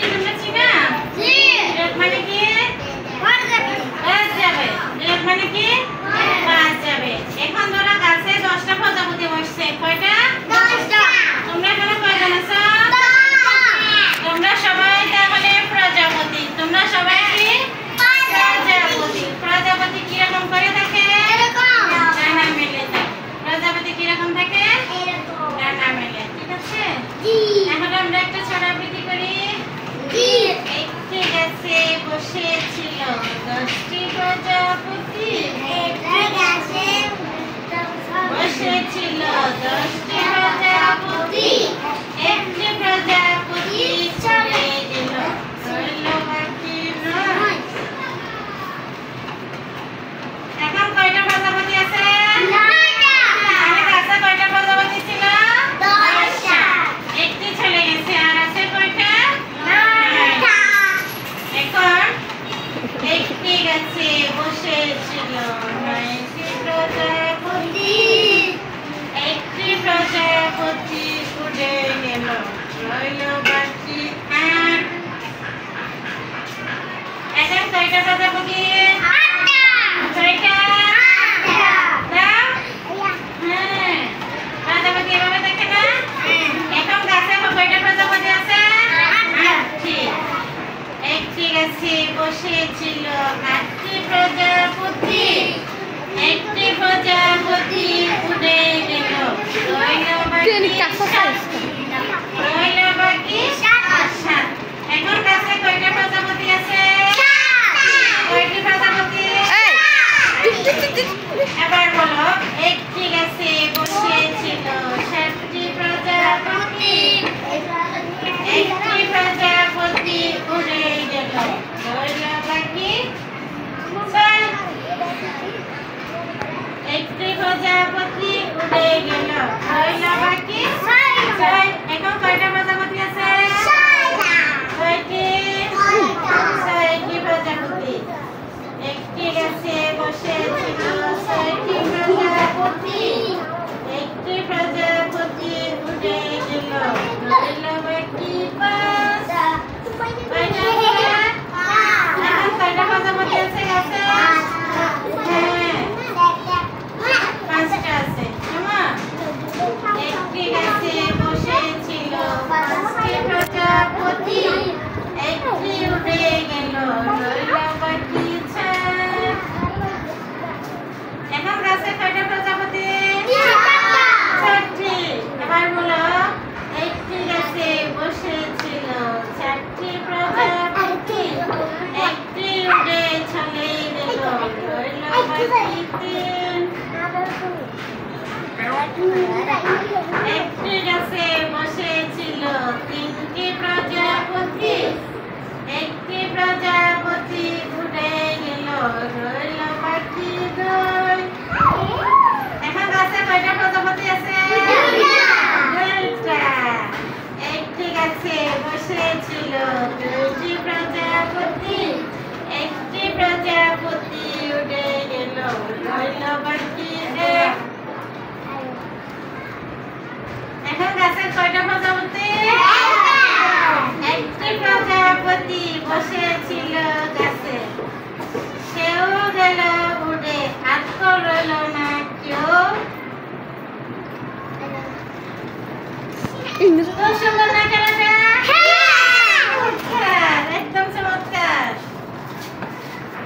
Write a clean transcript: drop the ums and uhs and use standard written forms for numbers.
কি তোমরা চিনা? জি। রেড মানে কি? বাজ যাবে। রেড মানে কি? বাজ যাবে। এখন ধরো গাছে 10টা প্রজাপতি বসছে। কয়টা? 10টা। তোমরা এখানে কয়জন আছো? 10টা। তোমরা সবাই তাহলে প্রজাপতি। তোমরা সবাই কি? প্রজাপতি। প্রজাপতি কি রকম করে থাকে? এরকম। ডানা মেলে থাকে। প্রজাপতি কি রকম থাকে? এরকম। ডানা মেলে। ঠিক আছে? জি। এখন আমরা একটা ছোট আবৃত্তি করি। জি। একটি গাছে বসেছিল 10টি প্রজাপতি। একটি গাছে বসেছিল 10টি প্রজাপতি। একটি প্রজাপতি চলে গেল, রইল বাকি 9। এখন কয়টা প্রজাপতি আছে? 9টা। মানে গাছে কয়টা প্রজাপতি ছিল? 10টা। একটি চলে গেছে, আর আছে কয়টা? 9টা। এখন একটি গাছে বসেছিল 9টি প্রজাপতি। একটি প্রজাপতি উড়ে গেল, রইল বাকি 8। এখন কয়টা প্রজাপতি? 8টা। কয়টা? 8টা। দাও। হ্যাঁ, প্রজাপতি এভাবে দেখে না? এখন গাছে কয়টা প্রজাপতি আছে? 8টি। একটি গাছে বসেছিল 8টি প্রজাপতি। একটি প্রজাপতি উড়ে গেল, রইল বাকি 7। রইল বাকি 7। এখন গাছে কয়টা প্রজাপতি আছে? 7। কয়টি প্রজাপতি? এবার বলো, একটি গাছে বসেছিল 7টি প্রজাপতি। একটি প্রজাপতি উড়ে গেল, রইল বাকি 6। একটি প্রজাপতি উড়ে গেল, রইল বাকি 6। এখন কয়টা প্রজাপতি আছে? 6টা। কয়টি? 6টি প্রজাপতি। একটি গাছে বসেছিল 6টি প্রজাপতি। একটি প্রজাপতি উড়ে গেল, রইল বাকি 5। কয়টা? এখন কয়টা প্রজাপতি আছে গাছে? হ্যাঁ, 5টা আছে। কেমন? একটি গাছে বসেছিল 5টি প্রজাপতি। একটি উড়ে গেল, রইল বাকি 6। এখন গাছে কয়টা প্রজাপতি? 6টি। এবার বলো, একটি গাছে বসেছিল 4টি প্রজাপতি। একটি উড়ে চলে গেল, রইল বাকি 3। একটি গাছে বসেছিল 3টি প্রজাপতি। একটি প্রজাপতি উড়ে গেল, রইল বাকি 2। এখন গাছে কয়টা প্রজাপতি আছে? 2টা। একটি গাছে বসেছিল 2টি প্রজাপতি। একটি প্রজাপতি উড়ে গেল, রইল বাকি 1। এখন গাছে কয়টা প্রজাপতি? একটি প্রজাপতি বসেছিল গাছে, সেও গেল উড়ে, আর তো রইল না কেউ। খুব সুন্দর না খেলা?